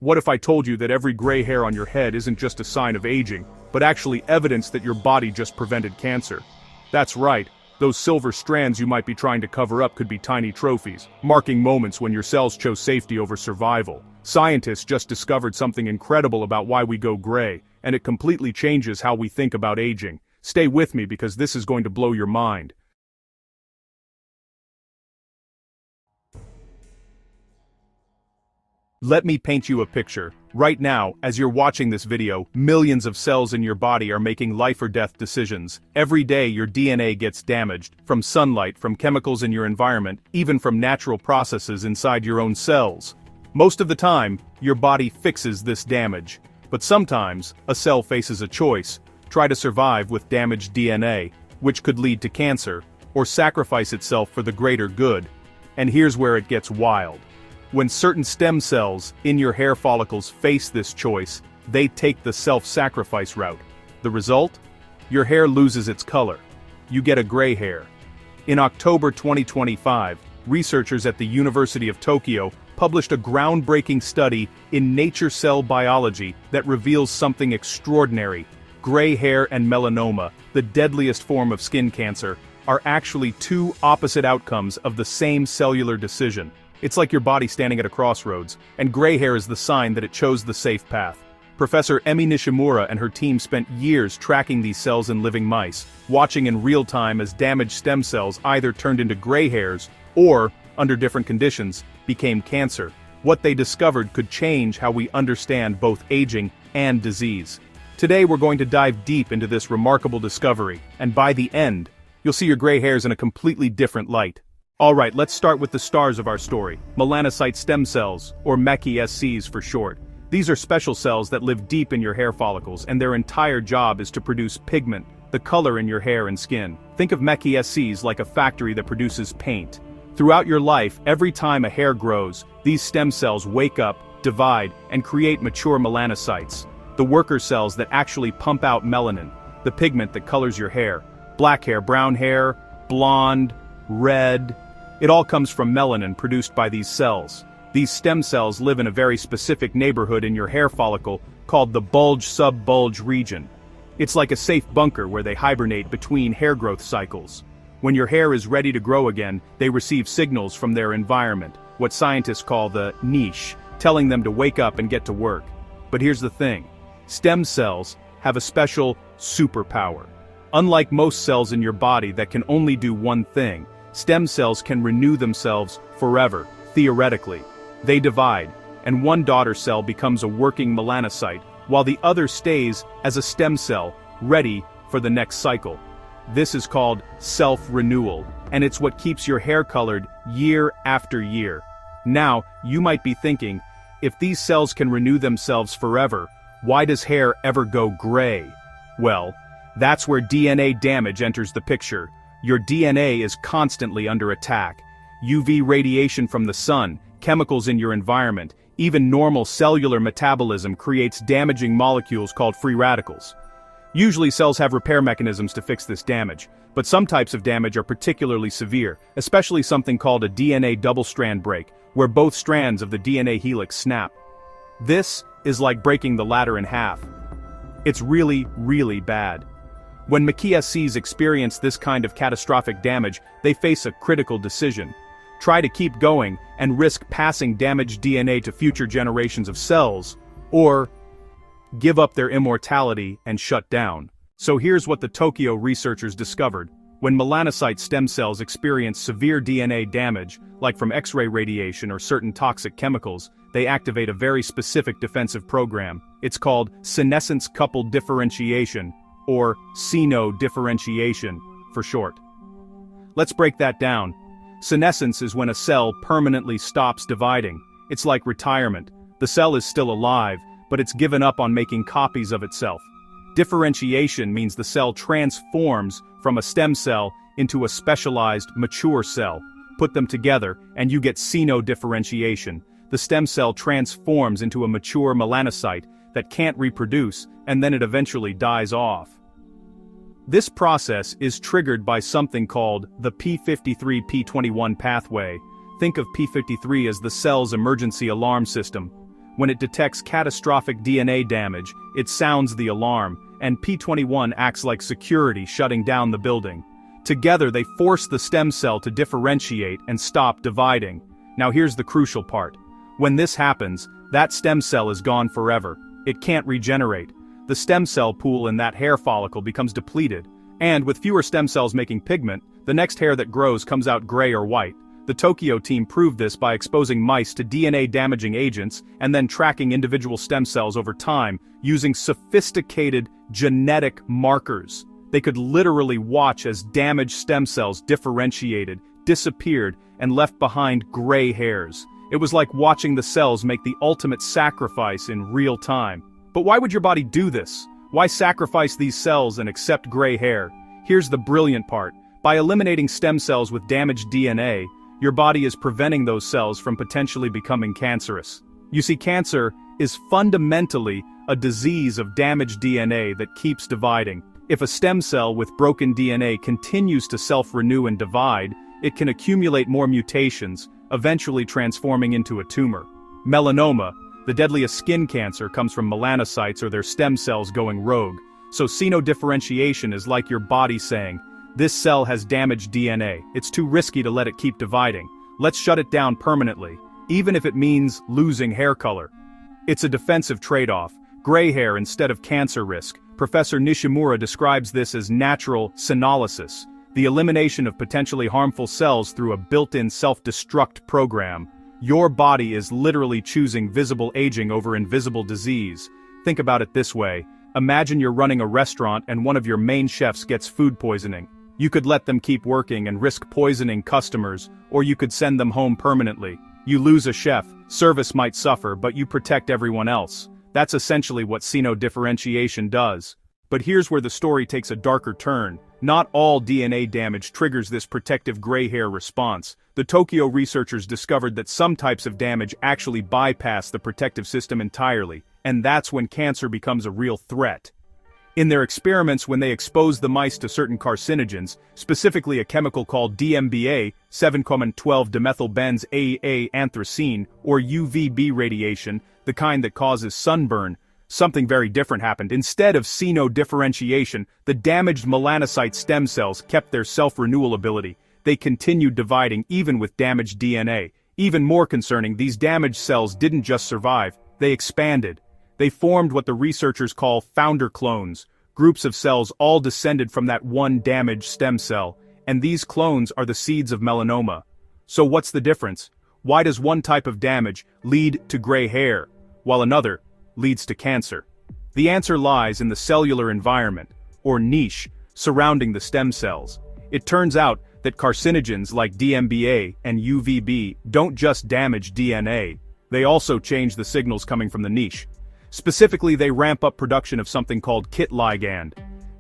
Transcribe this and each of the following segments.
What if I told you that every gray hair on your head isn't just a sign of aging, but actually evidence that your body just prevented cancer? That's right, those silver strands you might be trying to cover up could be tiny trophies, marking moments when your cells chose safety over survival. Scientists just discovered something incredible about why we go gray, and it completely changes how we think about aging. Stay with me because this is going to blow your mind. Let me paint you a picture. Right now, as you're watching this video, millions of cells in your body are making life or death decisions. Every day your DNA gets damaged, from sunlight, from chemicals in your environment, even from natural processes inside your own cells. Most of the time, your body fixes this damage. But sometimes, a cell faces a choice: try to survive with damaged DNA, which could lead to cancer, or sacrifice itself for the greater good. And here's where it gets wild. When certain stem cells in your hair follicles face this choice, they take the self-sacrifice route. The result? Your hair loses its color. You get a gray hair. In October 2025, researchers at the University of Tokyo published a groundbreaking study in Nature Cell Biology that reveals something extraordinary. Gray hair and melanoma, the deadliest form of skin cancer, are actually two opposite outcomes of the same cellular decision. It's like your body standing at a crossroads, and gray hair is the sign that it chose the safe path. Professor Emi Nishimura and her team spent years tracking these cells in living mice, watching in real time as damaged stem cells either turned into gray hairs or, under different conditions, became cancer. What they discovered could change how we understand both aging and disease. Today we're going to dive deep into this remarkable discovery, and by the end, you'll see your gray hairs in a completely different light. Alright, let's start with the stars of our story, melanocyte stem cells, or MECI-SCs for short. These are special cells that live deep in your hair follicles, and their entire job is to produce pigment, the color in your hair and skin. Think of MECI-SCs like a factory that produces paint. Throughout your life, every time a hair grows, these stem cells wake up, divide, and create mature melanocytes, the worker cells that actually pump out melanin, the pigment that colors your hair. Black hair, brown hair, blonde, red. It all comes from melanin produced by these cells. These stem cells live in a very specific neighborhood in your hair follicle called the bulge-sub-bulge region. It's like a safe bunker where they hibernate between hair growth cycles. When your hair is ready to grow again, they receive signals from their environment, what scientists call the niche, telling them to wake up and get to work. But here's the thing. Stem cells have a special superpower. Unlike most cells in your body that can only do one thing, stem cells can renew themselves forever, theoretically. They divide, and one daughter cell becomes a working melanocyte, while the other stays as a stem cell, ready for the next cycle. This is called self-renewal, and it's what keeps your hair colored year after year. Now, you might be thinking, if these cells can renew themselves forever, why does hair ever go gray? Well, that's where DNA damage enters the picture. Your DNA is constantly under attack. UV radiation from the sun, chemicals in your environment, even normal cellular metabolism creates damaging molecules called free radicals. Usually cells have repair mechanisms to fix this damage, but some types of damage are particularly severe, especially something called a DNA double-strand break, where both strands of the DNA helix snap. This is like breaking the ladder in half. It's really, really bad. When MECI-SCs experience this kind of catastrophic damage, they face a critical decision. Try to keep going and risk passing damaged DNA to future generations of cells, or give up their immortality and shut down. So here's what the Tokyo researchers discovered. When melanocyte stem cells experience severe DNA damage, like from X-ray radiation or certain toxic chemicals, they activate a very specific defensive program. It's called senescence-coupled differentiation, or Seno-Differentiation for short. Let's break that down. Senescence is when a cell permanently stops dividing. It's like retirement. The cell is still alive, but it's given up on making copies of itself. Differentiation means the cell transforms from a stem cell into a specialized, mature cell. Put them together, and you get Seno-Differentiation. The stem cell transforms into a mature melanocyte that can't reproduce, and then it eventually dies off. This process is triggered by something called the p53-p21 pathway. Think of p53 as the cell's emergency alarm system. When it detects catastrophic DNA damage, it sounds the alarm, and P21 acts like security shutting down the building. Together they force the stem cell to differentiate and stop dividing. Now here's the crucial part. When this happens, that stem cell is gone forever. It can't regenerate. The stem cell pool in that hair follicle becomes depleted, and with fewer stem cells making pigment, the next hair that grows comes out gray or white. The Tokyo team proved this by exposing mice to DNA-damaging agents and then tracking individual stem cells over time using sophisticated genetic markers. They could literally watch as damaged stem cells differentiated, disappeared, and left behind gray hairs. It was like watching the cells make the ultimate sacrifice in real time. But why would your body do this? Why sacrifice these cells and accept gray hair? Here's the brilliant part. By eliminating stem cells with damaged DNA, your body is preventing those cells from potentially becoming cancerous. You see, cancer is fundamentally a disease of damaged DNA that keeps dividing. If a stem cell with broken DNA continues to self-renew and divide, it can accumulate more mutations, eventually transforming into a tumor. Melanoma, the deadliest skin cancer, comes from melanocytes or their stem cells going rogue. So Seno-Differentiation is like your body saying, "This cell has damaged DNA. It's too risky to let it keep dividing. Let's shut it down permanently, even if it means losing hair color." It's a defensive trade-off. Gray hair instead of cancer risk. Professor Nishimura describes this as natural senolysis, the elimination of potentially harmful cells through a built-in self-destruct program. Your body is literally choosing visible aging over invisible disease. Think about it this way. Imagine you're running a restaurant and one of your main chefs gets food poisoning. You could let them keep working and risk poisoning customers, or you could send them home permanently. You lose a chef, service might suffer, but you protect everyone else. That's essentially what Seno-Differentiation does. But here's where the story takes a darker turn. Not all DNA damage triggers this protective gray hair response. The Tokyo researchers discovered that some types of damage actually bypass the protective system entirely, and that's when cancer becomes a real threat. In their experiments, when they exposed the mice to certain carcinogens, specifically a chemical called DMBA, 7,12-dimethylbenz-AA anthracene, or UVB radiation, the kind that causes sunburn, something very different happened. Instead of Seno-Differentiation, the damaged melanocyte stem cells kept their self-renewal ability. They continued dividing even with damaged DNA. Even more concerning, these damaged cells didn't just survive, they expanded. They formed what the researchers call founder clones, groups of cells all descended from that one damaged stem cell, and these clones are the seeds of melanoma. So what's the difference? Why does one type of damage lead to gray hair, while another leads to cancer? The answer lies in the cellular environment, or niche, surrounding the stem cells. It turns out that carcinogens like DMBA and UVB don't just damage DNA, they also change the signals coming from the niche. Specifically, they ramp up production of something called KIT ligand.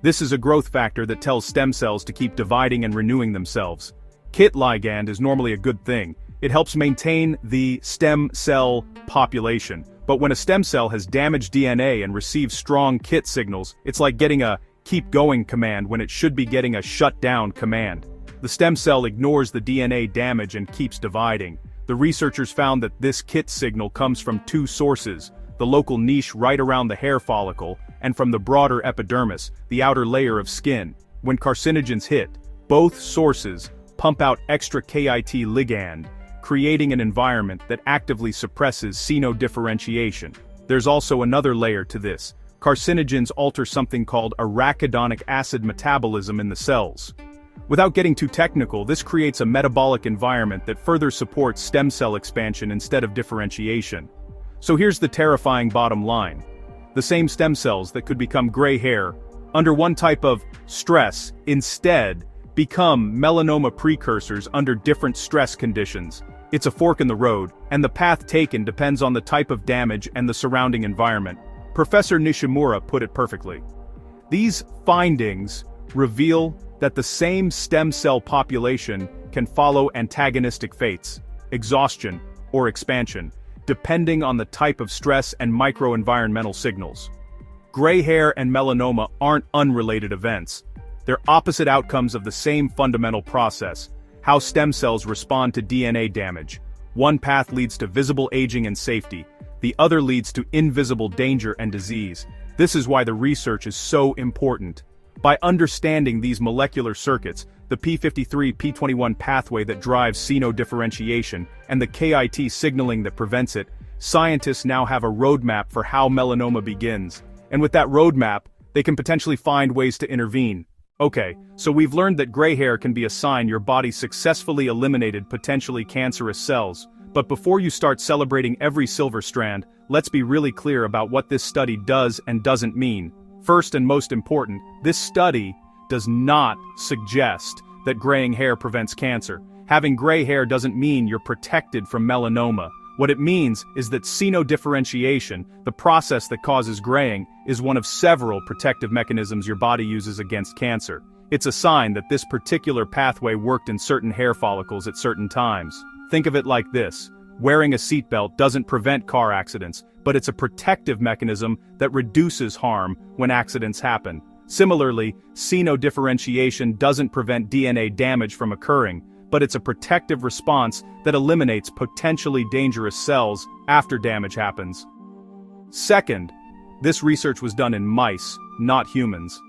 This is a growth factor that tells stem cells to keep dividing and renewing themselves. KIT ligand is normally a good thing. It helps maintain the stem cell population. But when a stem cell has damaged DNA and receives strong KIT signals, it's like getting a keep going command when it should be getting a shut down command. The stem cell ignores the DNA damage and keeps dividing. The researchers found that this KIT signal comes from two sources: the local niche right around the hair follicle, and from the broader epidermis, the outer layer of skin. When carcinogens hit, both sources pump out extra KIT ligand, creating an environment that actively suppresses Seno-Differentiation. There's also another layer to this. Carcinogens alter something called arachidonic acid metabolism in the cells. Without getting too technical, this creates a metabolic environment that further supports stem cell expansion instead of differentiation. So here's the terrifying bottom line. The same stem cells that could become gray hair under one type of stress instead become melanoma precursors under different stress conditions. It's a fork in the road, and the path taken depends on the type of damage and the surrounding environment. Professor Nishimura put it perfectly. These findings reveal that the same stem cell population can follow antagonistic fates, exhaustion or expansion, depending on the type of stress and microenvironmental signals. Gray hair and melanoma aren't unrelated events. They're opposite outcomes of the same fundamental process: how stem cells respond to DNA damage. One path leads to visible aging and safety. The other leads to invisible danger and disease. This is why the research is so important. By understanding these molecular circuits, the p53-p21 pathway that drives Seno-Differentiation, and the KIT signaling that prevents it, scientists now have a roadmap for how melanoma begins. And with that roadmap, they can potentially find ways to intervene. Okay, so we've learned that gray hair can be a sign your body successfully eliminated potentially cancerous cells. But before you start celebrating every silver strand, let's be really clear about what this study does and doesn't mean. First and most important, this study does not suggest that graying hair prevents cancer. Having gray hair doesn't mean you're protected from melanoma. What it means is that Seno-Differentiation, the process that causes graying, is one of several protective mechanisms your body uses against cancer. It's a sign that this particular pathway worked in certain hair follicles at certain times. Think of it like this: wearing a seatbelt doesn't prevent car accidents, but it's a protective mechanism that reduces harm when accidents happen. Similarly, Seno-Differentiation doesn't prevent DNA damage from occurring, but it's a protective response that eliminates potentially dangerous cells after damage happens. Second, this research was done in mice, not humans.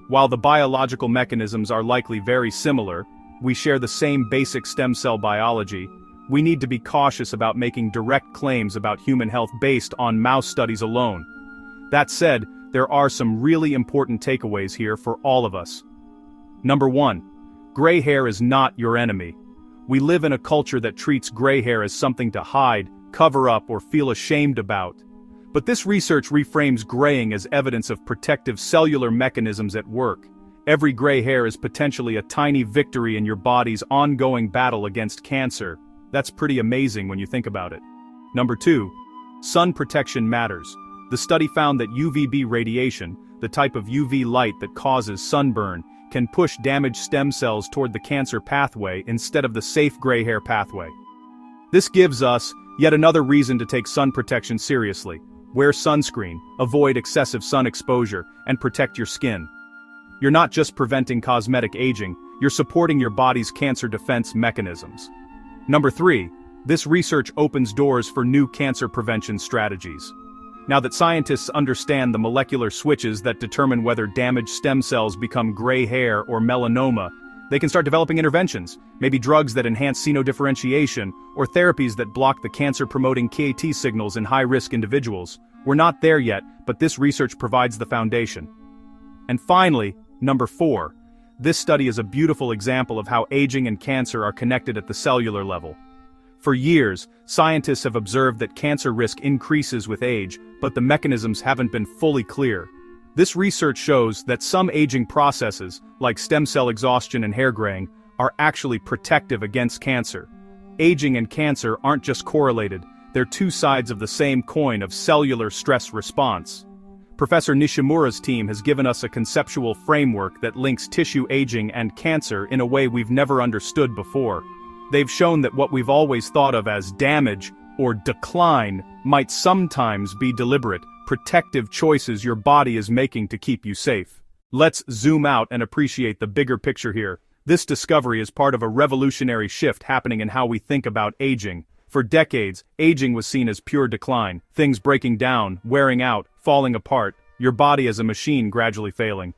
While the biological mechanisms are likely very similar, we share the same basic stem cell biology, we need to be cautious about making direct claims about human health based on mouse studies alone. That said, there are some really important takeaways here for all of us. Number 1. Gray hair is not your enemy. We live in a culture that treats gray hair as something to hide, cover up, or feel ashamed about. But this research reframes graying as evidence of protective cellular mechanisms at work. Every gray hair is potentially a tiny victory in your body's ongoing battle against cancer. That's pretty amazing when you think about it. Number 2. Sun protection matters. The study found that UVB radiation, the type of UV light that causes sunburn, can push damaged stem cells toward the cancer pathway instead of the safe gray hair pathway. This gives us yet another reason to take sun protection seriously. Wear sunscreen, avoid excessive sun exposure, and protect your skin. You're not just preventing cosmetic aging, you're supporting your body's cancer defense mechanisms. Number 3. This research opens doors for new cancer prevention strategies. Now that scientists understand the molecular switches that determine whether damaged stem cells become gray hair or melanoma, they can start developing interventions, maybe drugs that enhance Seno-Differentiation, or therapies that block the cancer-promoting KIT signals in high-risk individuals. We're not there yet, but this research provides the foundation. And finally, number 4. This study is a beautiful example of how aging and cancer are connected at the cellular level. For years, scientists have observed that cancer risk increases with age, but the mechanisms haven't been fully clear. This research shows that some aging processes, like stem cell exhaustion and hair graying, are actually protective against cancer. Aging and cancer aren't just correlated, they're two sides of the same coin of cellular stress response. Professor Nishimura's team has given us a conceptual framework that links tissue aging and cancer in a way we've never understood before. They've shown that what we've always thought of as damage or decline might sometimes be deliberate, protective choices your body is making to keep you safe. Let's zoom out and appreciate the bigger picture here. This discovery is part of a revolutionary shift happening in how we think about aging. For decades, aging was seen as pure decline, things breaking down, wearing out, falling apart, your body as a machine gradually failing.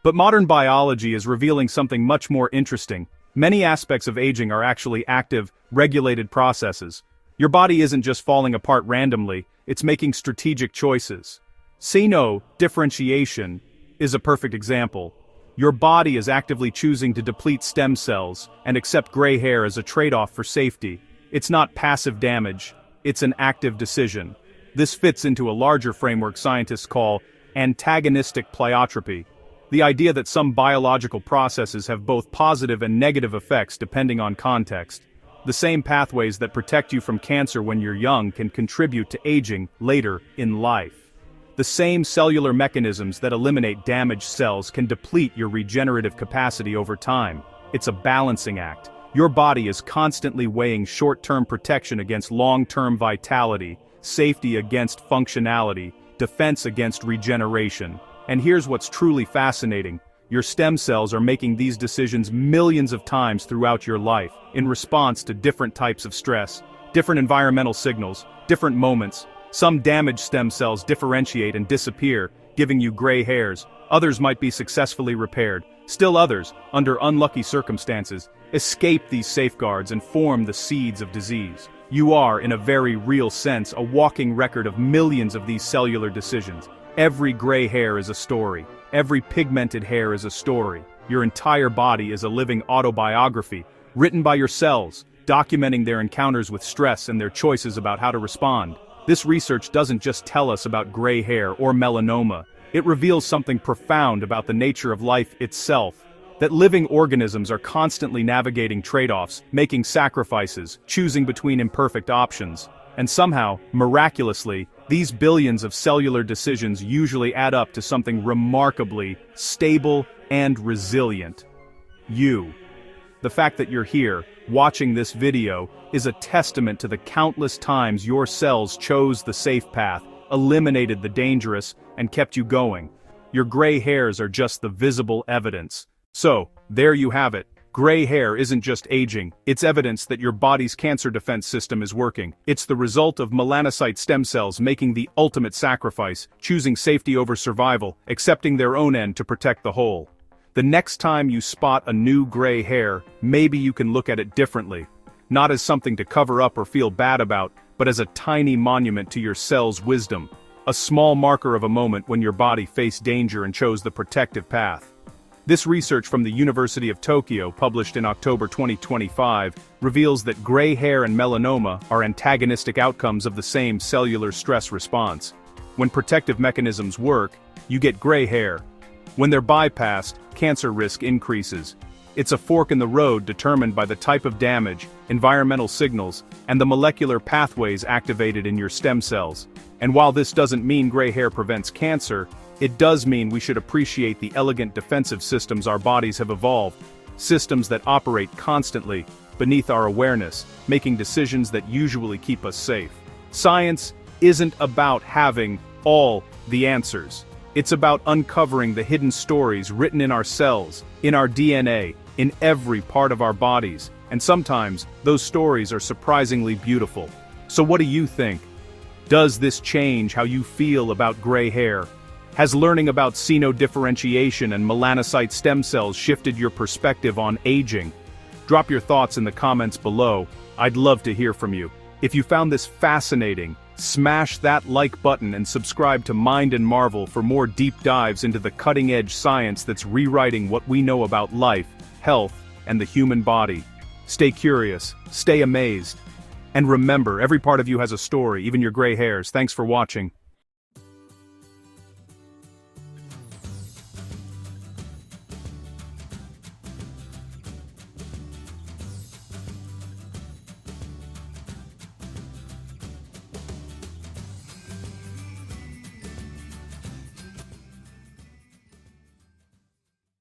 But modern biology is revealing something much more interesting. Many aspects of aging are actually active, regulated processes. Your body isn't just falling apart randomly, it's making strategic choices. Seno-Differentiation is a perfect example. Your body is actively choosing to deplete stem cells and accept gray hair as a trade-off for safety. It's not passive damage, it's an active decision. This fits into a larger framework scientists call antagonistic pleiotropy. The idea that some biological processes have both positive and negative effects depending on context. The same pathways that protect you from cancer when you're young can contribute to aging later in life. The same cellular mechanisms that eliminate damaged cells can deplete your regenerative capacity over time. It's a balancing act. Your body is constantly weighing short-term protection against long-term vitality, safety against functionality, defense against regeneration. And here's what's truly fascinating. Your stem cells are making these decisions millions of times throughout your life, in response to different types of stress. Different environmental signals, different moments. Some damaged stem cells differentiate and disappear, giving you gray hairs. Others might be successfully repaired. Still others, under unlucky circumstances, escape these safeguards and form the seeds of disease. You are, in a very real sense, a walking record of millions of these cellular decisions. Every gray hair is a story. Every pigmented hair is a story. Your entire body is a living autobiography, written by your cells, documenting their encounters with stress and their choices about how to respond. This research doesn't just tell us about gray hair or melanoma. It reveals something profound about the nature of life itself. That living organisms are constantly navigating trade-offs, making sacrifices, choosing between imperfect options. And somehow, miraculously, these billions of cellular decisions usually add up to something remarkably stable and resilient. You. The fact that you're here, watching this video, is a testament to the countless times your cells chose the safe path, eliminated the dangerous, and kept you going. Your gray hairs are just the visible evidence. So, there you have it. Gray hair isn't just aging, it's evidence that your body's cancer defense system is working. It's the result of melanocyte stem cells making the ultimate sacrifice, choosing safety over survival, accepting their own end to protect the whole. The next time you spot a new gray hair, maybe you can look at it differently. Not as something to cover up or feel bad about, but as a tiny monument to your cell's wisdom. A small marker of a moment when your body faced danger and chose the protective path. This research from the University of Tokyo, published in October 2025, reveals that gray hair and melanoma are antagonistic outcomes of the same cellular stress response. When protective mechanisms work, you get gray hair. When they're bypassed, cancer risk increases. It's a fork in the road determined by the type of damage, environmental signals, and the molecular pathways activated in your stem cells. And while this doesn't mean gray hair prevents cancer, it does mean we should appreciate the elegant defensive systems our bodies have evolved, systems that operate constantly, beneath our awareness, making decisions that usually keep us safe. Science isn't about having all the answers. It's about uncovering the hidden stories written in our cells, in our DNA, in every part of our bodies, and sometimes, those stories are surprisingly beautiful. So what do you think? Does this change how you feel about gray hair? Has learning about Seno-Differentiation and melanocyte stem cells shifted your perspective on aging? Drop your thoughts in the comments below. I'd love to hear from you. If you found this fascinating, smash that like button and subscribe to Mind and Marvel for more deep dives into the cutting-edge science that's rewriting what we know about life, health, and the human body. Stay curious, stay amazed. And remember, every part of you has a story, even your gray hairs. Thanks for watching.